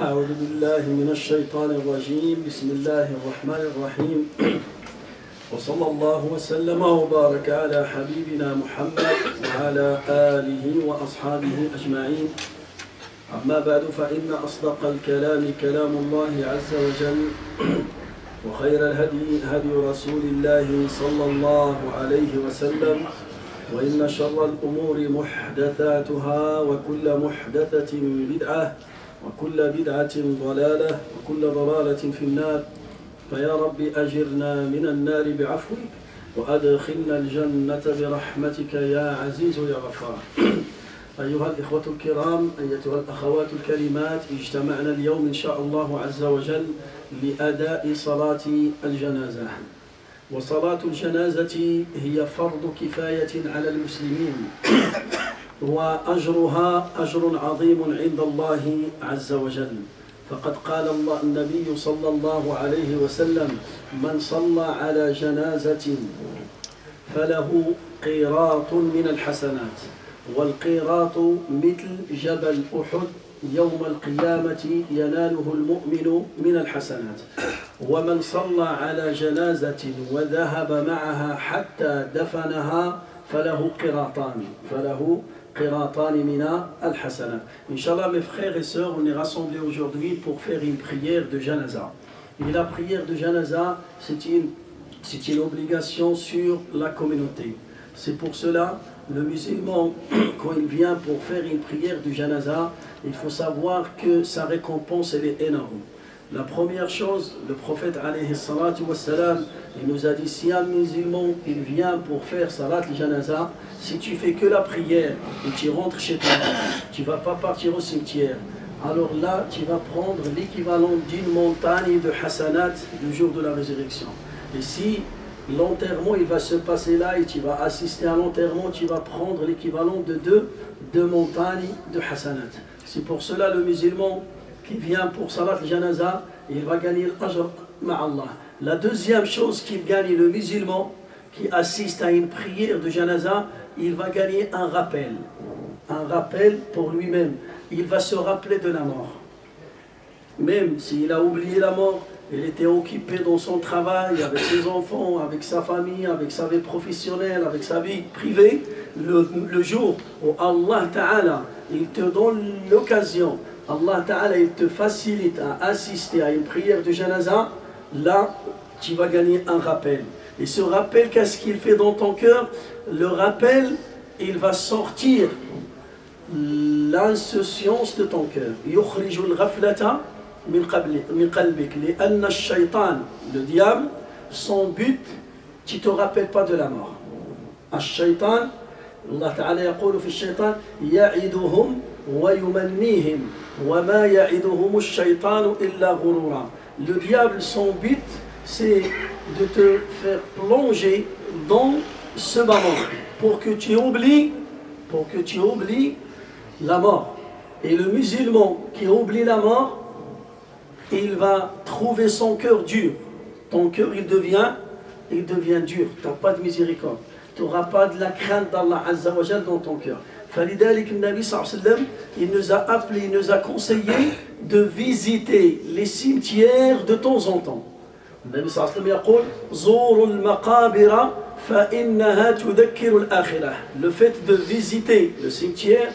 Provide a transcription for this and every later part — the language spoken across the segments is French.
أعوذ بالله من الشيطان الرجيم بسم الله الرحمن الرحيم وصلى الله وسلم وبارك على حبيبنا محمد وعلى آله وأصحابه أجمعين أما بعد فإن أصدق الكلام كلام الله عز وجل وخير الهدي هدي رسول الله صلى الله عليه وسلم وإن شر الأمور محدثاتها وكل محدثة بدعة وكل بدعة ضلالة وكل ضلالة في النار فيا رب أجرنا من النار بعفوك وأدخلنا الجنة برحمتك يا عزيز يا غفار. أيها الإخوة الكرام أيتها الأخوات الكريمات اجتمعنا اليوم إن شاء الله عز وجل لأداء صلاة الجنازة. وصلاة الجنازة هي فرض كفاية على المسلمين وأجرها أجر عظيم عند الله عز وجل، فقد قال الله النبي صلى الله عليه وسلم من صلى على جنازة فله قيراط من الحسنات، والقيراط مثل جبل أحد يوم القيامة يناله المؤمن من الحسنات. ومن صلى على جنازة وذهب معها حتى دفنها فله قراطان من الحسنات. Inch'Allah, mes frères et sœurs, on est rassemblés aujourd'hui pour faire une prière de janaza. Et la prière de janaza, c'est une obligation sur la communauté. C'est pour cela, le musulman, quand il vient pour faire une prière de janaza, il faut savoir que sa récompense, elle est énorme. La première chose, le prophète alayhi salatu wassalam, il nous a dit, si un musulman il vient pour faire salat al-janaza, si tu fais que la prière et tu rentres chez toi, tu ne vas pas partir au cimetière, alors là tu vas prendre l'équivalent d'une montagne de hasanat du jour de la résurrection. Et si l'enterrement il va se passer là et tu vas assister à l'enterrement, tu vas prendre l'équivalent de deux montagnes de hasanat. C'est pour cela le musulman qui vient pour salat al-janaza, il va gagner l'ajr ma'Allah. La deuxième chose qu'il gagne, le musulman qui assiste à une prière de janaza, il va gagner un rappel pour lui-même. Il va se rappeler de la mort. Même s'il a oublié la mort, il était occupé dans son travail, avec ses enfants, avec sa famille, avec sa vie professionnelle, avec sa vie privée, le jour où Allah Ta'ala, il te donne l'occasion, Allah Ta'ala, il te facilite à assister à une prière de janaza, là, tu vas gagner un rappel. Et ce rappel, qu'est-ce qu'il fait dans ton cœur? Le rappel, il va sortir l'insouciance de ton cœur. يخرج الغفلة من قلبك لأن الشيطان, le diable, son but, tu ne te rappelles pas de la mort. الشيطان, Allah Ta'ala يقول في الشيطان يعدهم ويمنيهم وما يعدهم الشيطان إلا غرورا. Le diable, son but, c'est de te faire plonger dans ce moment pour que tu oublies la mort. Et le musulman qui oublie la mort, il va trouver son cœur dur. Ton cœur, il devient dur. Tu n'as pas de miséricorde. Tu n'auras pas de la crainte d'Allah Azza wa Jal dans ton cœur. فلذلك النبي صلى الله عليه وسلم, il nous a appelé, il nous a conseillé de visiter les cimetières de temps en temps. النبي صلى الله عليه وسلم يقول زوروا المقابر فإنها تذكر الآخرة. Le fait de visiter le cimetière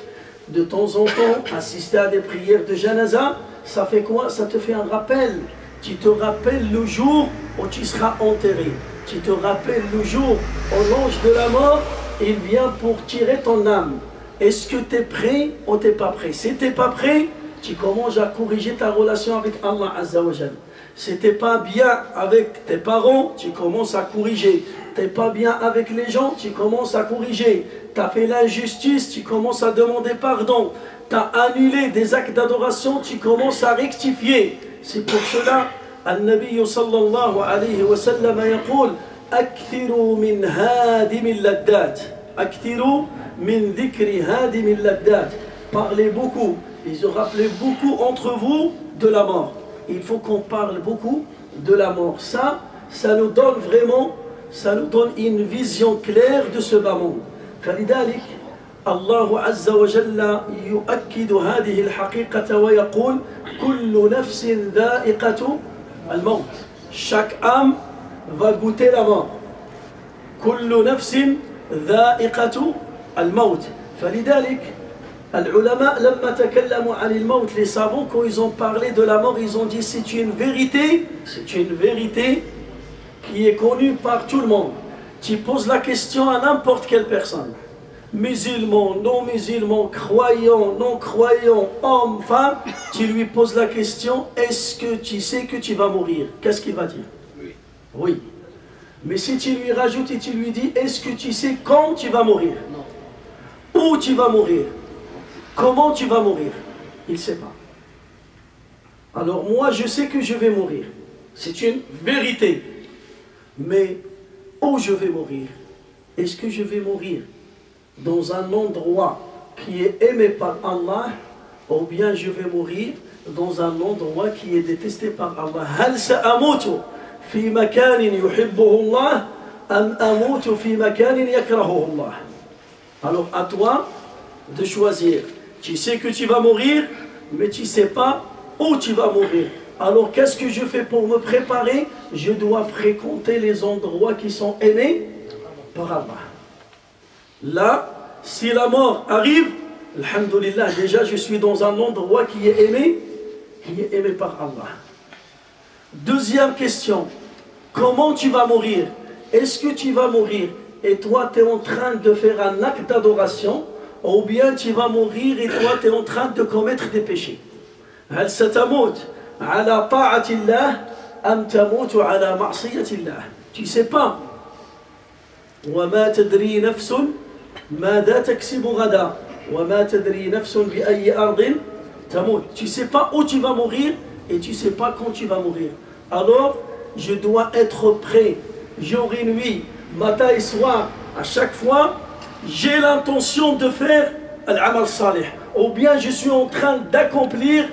de temps en temps, assister à des prières de janaza, ça fait quoi? Ça te fait un rappel. Tu te rappelles le jour où tu seras enterré. Tu te rappelles le jour où l'ange de la mort, il vient pour tirer ton âme. Est-ce que tu es prêt ou tu n'es pas prêt? Si tu n'es pas prêt, tu commences à corriger ta relation avec Allah Azza wa Jal. Si tu n'es pas bien avec tes parents, tu commences à corriger. Tu n'es pas bien avec les gens, tu commences à corriger. Tu as fait l'injustice, tu commences à demander pardon. Tu as annulé des actes d'adoration, tu commences à rectifier. C'est pour cela, Al-Nabi sallallahu alayhi wa sallam yaqul أكثروا من هادم اللذات أكثروا من ذكر هادم اللذات. Parlez beaucoup, et se rappelez beaucoup entre vous de la mort. Il faut qu'on parle beaucoup de la mort. Ça nous donne vraiment, ça nous donne une vision claire de ce bas monde. فلذلك الله عز وجل يؤكد هذه الحقيقة ويقول كل نفس ذائقة الموت. Chaque âme va goûter la mort. كل نفس ذائقة الموت. فلذلك العلماء لما تكلموا عن الموت, les savants quand ils ont parlé de la mort, ils ont dit c'est une vérité qui est connue par tout le monde. Tu poses la question à n'importe quelle personne, musulman, non-musulman, croyant, non-croyant, homme, femme, tu lui poses la question, est-ce que tu sais que tu vas mourir? Qu'est-ce qu'il va dire? Oui. Oui. Mais si tu lui rajoutes et tu lui dis, est-ce que tu sais quand tu vas mourir? Non. Où tu vas mourir? Comment tu vas mourir? Il ne sait pas. Alors moi, je sais que je vais mourir. C'est une vérité. Mais où je vais mourir? Est-ce que je vais mourir dans un endroit qui est aimé par Allah, ou bien je vais mourir dans un endroit qui est détesté par Allah? هل سأموت في مكان يحبه الله أم أموت في مكان يكرهه الله? Alors à toi de choisir. Tu sais que tu vas mourir, mais tu ne sais pas où tu vas mourir. Alors qu'est-ce que je fais pour me préparer? Je dois fréquenter les endroits qui sont aimés par Allah. Là, si la mort arrive, alhamdoulilah, déjà je suis dans un endroit qui est aimé par Allah. Deuxième question, comment tu vas mourir? Est-ce que tu vas mourir et toi tu es en train de faire un acte d'adoration, ou bien tu vas mourir et toi tu es en train de commettre des péchés? هل ستموت على طاعة الله أم تموت على معصية الله? Tu ne sais pas. وما تدري نفس ماذا تكسب غدا وما تدري نفس بأي أرض تموت. Tu ne sais pas où tu vas mourir et tu ne sais pas quand tu vas mourir. Alors, je dois être prêt jour et nuit, matin et soir. À chaque fois, j'ai l'intention de faire al-amal salih. Ou bien je suis en train d'accomplir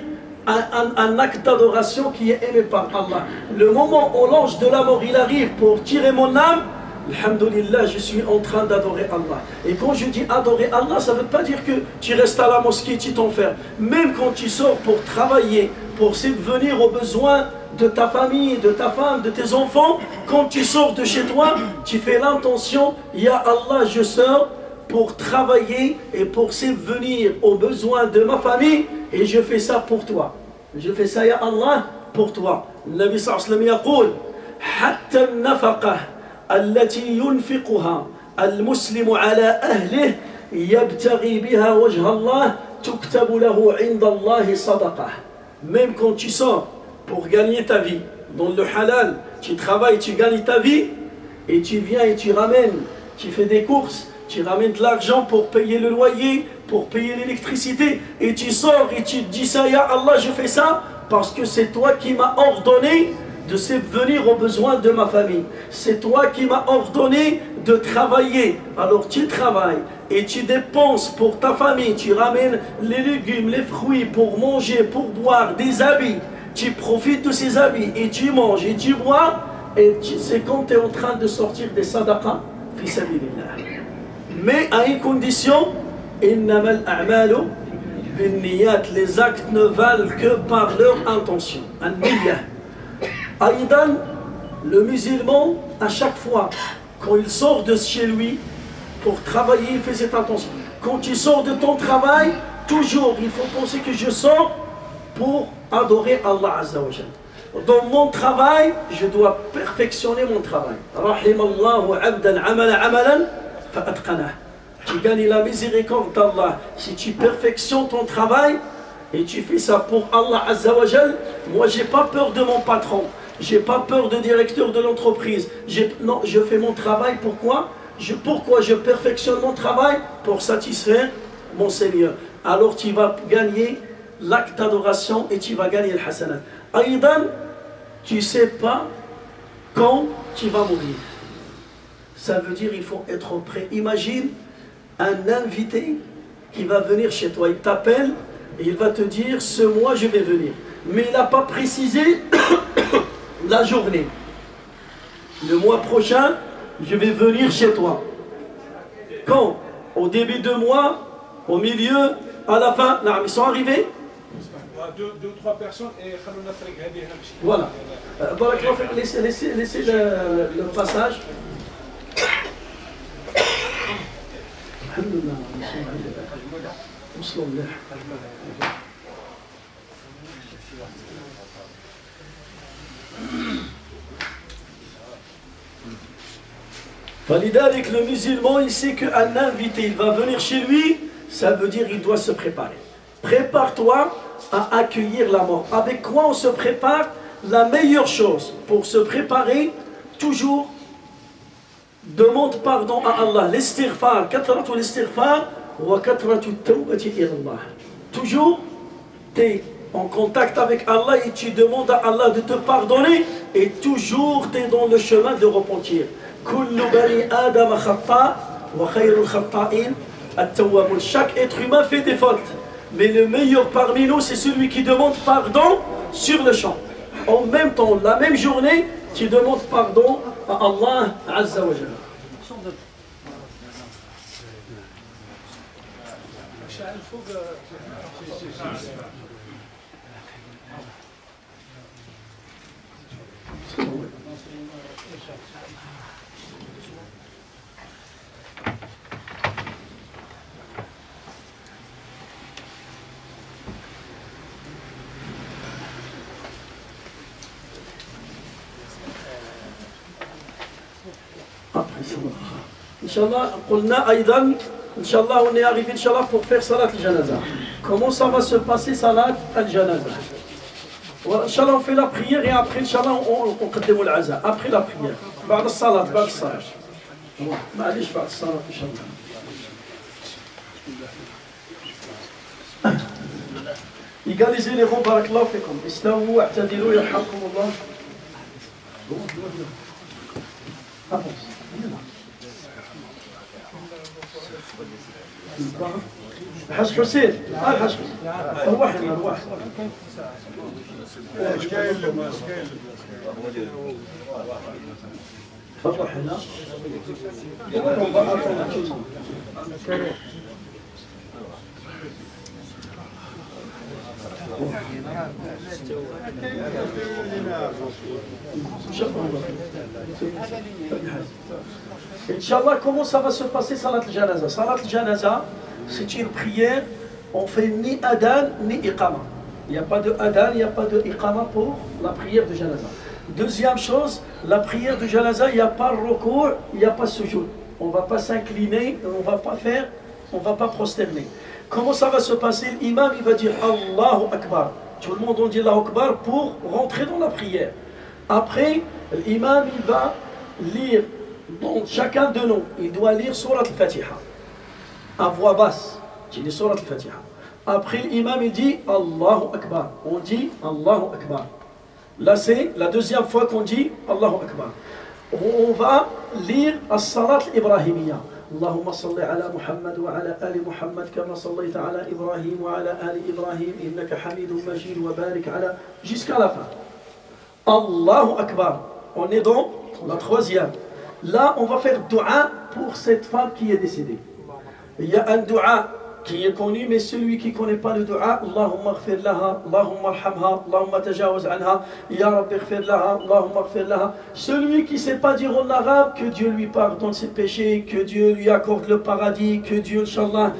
un acte d'adoration qui est aimé par Allah. Le moment où l'ange de la mort il arrive pour tirer mon âme, alhamdoulilah, je suis en train d'adorer Allah. Et quand je dis adorer Allah, ça ne veut pas dire que tu restes à la mosquée, tu t'enfermes. Même quand tu sors pour travailler, pour subvenir aux besoins de ta famille, de ta femme, de tes enfants, quand tu sors de chez toi, tu fais l'intention, Ya Allah, je sors pour travailler et pour subvenir aux besoins de ma famille, et je fais ça pour toi. Je fais ça, Ya Allah, pour toi. Le Nabi sallallahu alayhi wa sallam يقول حتى النفقة التي ينفقها المسلم على أهله يبتغي بها وجه الله تكتب له عند الله صدقة. Même quand tu sors pour gagner ta vie, dans le halal, tu travailles, tu gagnes ta vie, et tu viens et tu ramènes, tu fais des courses, tu ramènes de l'argent pour payer le loyer, pour payer l'électricité, et tu sors et tu dis ça, Ya Allah, je fais ça parce que c'est toi qui m'as ordonné de subvenir aux besoins de ma famille. C'est toi qui m'as ordonné de travailler. Alors tu travailles et tu dépenses pour ta famille, tu ramènes les légumes, les fruits pour manger, pour boire, des habits. Tu profites de ces habits et tu manges et tu bois, et c'est quand tu es en train de sortir des sadaqas, fi sabilillah. Mais à une condition, innamal a'malu binniyat, les actes ne valent que par leur intention. An-niyya. Aïdan, le musulman, à chaque fois, quand il sort de chez lui pour travailler, il fait cette intention. Quand tu sors de ton travail, toujours, il faut penser que je sors pour adorer Allah Azza wa Jalla. Dans mon travail, je dois perfectionner mon travail. Rahimallahu abdan amala amalan fa'atqanah. Tu gagnes la miséricorde d'Allah si tu perfectionnes ton travail et tu fais ça pour Allah Azza wa Jalla. Moi, j'ai pas peur de mon patron. J'ai pas peur de directeur de l'entreprise. Non, je fais mon travail. Pourquoi je perfectionne mon travail? Pour satisfaire mon Seigneur. Alors tu vas gagner l'acte d'adoration et tu vas gagner le hasanat. Aïdan, tu ne sais pas quand tu vas mourir. Ça veut dire qu'il faut être prêt. Imagine un invité qui va venir chez toi. Il t'appelle et il va te dire ce mois je vais venir. Mais il n'a pas précisé la journée. Le mois prochain, je vais venir chez toi. Quand? au début de mois, au milieu, à la fin. Non, ils sont arrivés. Deux ou trois personnes et voilà. Laissez le passage. Avec le musulman, il sait qu'un invité, il va venir chez lui, ça veut dire qu'il doit se préparer. Prépare-toi à accueillir la mort. Avec quoi on se prépare? La meilleure chose pour se préparer, toujours demande pardon à Allah. L'istighfar, kathratu l'istighfar wa kathratu tawbati ilallah. Toujours, tu es en contact avec Allah et tu demandes à Allah de te pardonner et toujours tu es dans le chemin de repentir. Kullu bani Adam khata wa khayrul khata'in at-tawwabun. Chaque être humain fait des fautes. Mais le meilleur parmi nous, c'est celui qui demande pardon sur le champ. En même temps, la même journée, tu demandes pardon à Allah Azza wa Jalla. Inch'Allah, on est arrivé Inch'Allah pour faire Salat al-Janaza. Comment ça va se passer Salat al-Janaza? Inch'Allah, on fait la prière et après Inch'Allah, on قدم العزاء. Après la prière. بعد الصلاة. معليش بعد الصلاة Inch'Allah. Égalisez les rangs, barakallahu fikum. Istawu wa'tadilu yarhamkumullah. Avance. حاج حسين حاج حسين روح روح روح هنا Inch'Allah, comment ça va se passer Salat al-Janaza? Salat al-Janaza, c'est une prière, on fait ni adhan ni iqama. Il n'y a pas de adhan, il n'y a pas de iqama pour la prière de Janaza. Deuxième chose, la prière de Janaza, il n'y a pas recours, il n'y a pas sujoud. On ne va pas s'incliner, on ne va pas prosterner. Comment ça va se passer? L'imam, il va dire Allahu Akbar. Tout le monde dit Allahu Akbar pour rentrer dans la prière. Après, l'imam, il va lire, donc chacun de nous, il doit lire Surat al-Fatiha à voix basse. Tu dis Surat al-Fatiha. Après, l'imam, il dit Allahu Akbar. On dit Allahu Akbar. Là, c'est la deuxième fois qu'on dit Allahu Akbar. On va lire As-Salat al-Ibrahimiyya. اللهم صل على محمد وعلى آل محمد كما صليت على إبراهيم وعلى آل إبراهيم إنك حميد مجيد وبارك على jusqu'à la fin. Allahu Akbar. On est dans la troisième. Là, on va faire dua pour cette femme qui est décédée. Il y a un dua qui est connu, mais celui qui ne connaît pas le dua, Allahumma ghfir laha, Allahumma arhamha, Allahumma tajawaz anha, Ya Rabbi ghfir laha, Allahumma ghfir laha. Celui qui ne sait pas dire en arabe, que Dieu lui pardonne ses péchés, que Dieu lui accorde le paradis, que Dieu, Inch'Allah,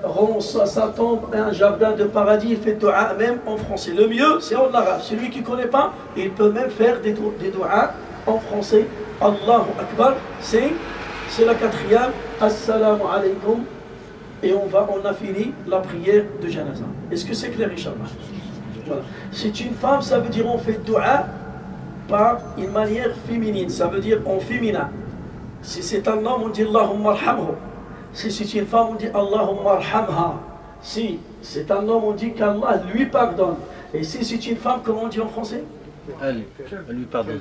rend sa tombe un jardin de paradis, il fait dua même en français. Le mieux, c'est en arabe. Celui qui ne connaît pas, il peut même faire des duas en français. Allahu Akbar, c'est la quatrième. Assalamu alaikum. Et on a fini la prière de Janaza. Est-ce que c'est clair, Inch'Allah? Voilà. C'est une femme, ça veut dire on fait dua par une manière féminine, ça veut dire en féminin. Si c'est un homme, on dit Allahumma arhamhu. Si c'est une femme, on dit Allahumma arhamha. Si c'est un homme, on dit qu'Allah lui pardonne. Et si c'est une femme, comment on dit en français? Elle lui pardonne.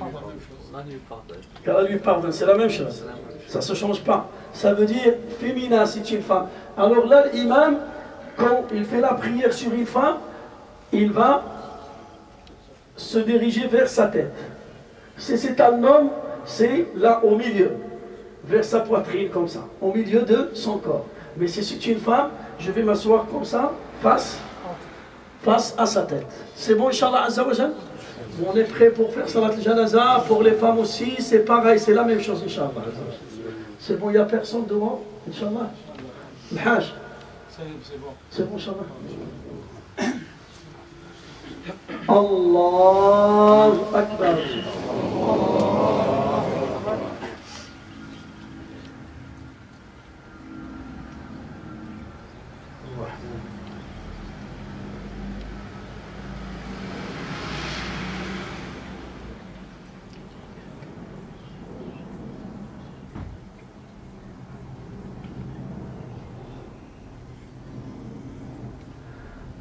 Qu'Allah lui pardonne, c'est la même chose. Ça ne se change pas. Ça veut dire féminin, c'est une femme. Alors là, l'imam, quand il fait la prière sur une femme, il va se diriger vers sa tête. Si c'est un homme, c'est là au milieu. vers sa poitrine comme ça, au milieu de son corps. Mais si c'est une femme, je vais m'asseoir comme ça, face à sa tête. C'est bon, Inch'Allah Azza wa Jal? On est prêt pour faire Salat al-Janaza. Pour les femmes aussi, c'est pareil, c'est la même chose, Inch'Allah. C'est bon, il n'y a personne devant, Inch'Allah. Le Hajj. C'est bon. C'est bon, Inch'Allah. Allahu Akbar.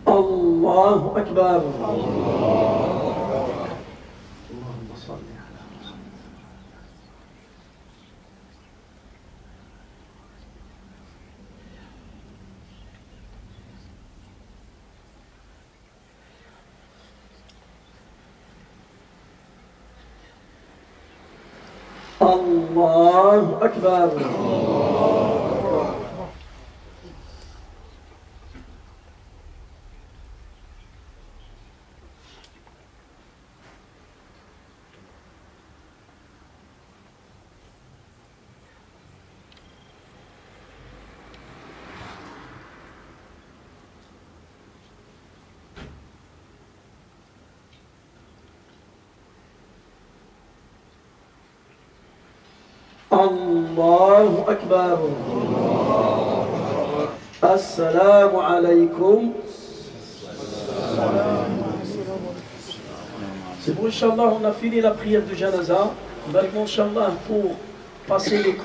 الله أكبر. اللهم صل على الله أكبر. الله أكبر. السلام عليكم. C'est bon, Inch'Allah, on a fini la prière du Janaza. Maintenant, Inch'Allah, pour passer les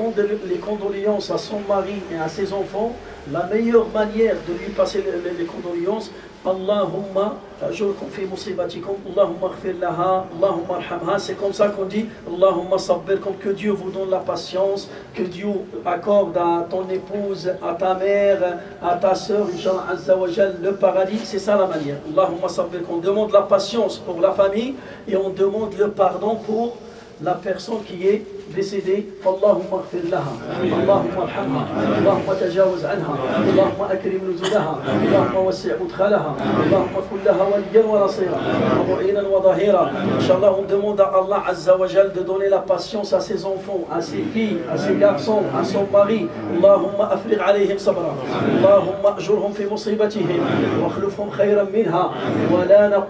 condoléances à son mari et à ses enfants, la meilleure manière de lui passer les condoléances, Allahumma ajurkum fi musibatikum, Allahumma ighfir laha, Allahumma arhamha. C'est comme ça qu'on dit Allahumma sabbir, comme que Dieu vous donne la patience, que Dieu accorde à ton épouse, à ta mère, à ta soeur, Inch'Allah Azza wa Jal, le paradis. C'est ça la manière. Allahumma sabbir, qu'on demande la patience pour la famille et on demande le pardon pour la personne qui est décédée. Allahumma ighfir laha, Allahumma arhamha, Allahumma tajawaz anha, Allahumma akrim nuzulaha, Allahumma wassi' mudkhalaha, Allahumma kun laha waliyan wa nasira, wa mu'inan wa dhahira. Inch'Allah, on demande à Allah Azza wa Jal de donner la patience à ses enfants, à ses filles, à ses garçons, à son mari. Allahumma afrigh alayhim sabra, Allahumma ajurhum fi musibatihim wa akhlifhum khayran minha, wa la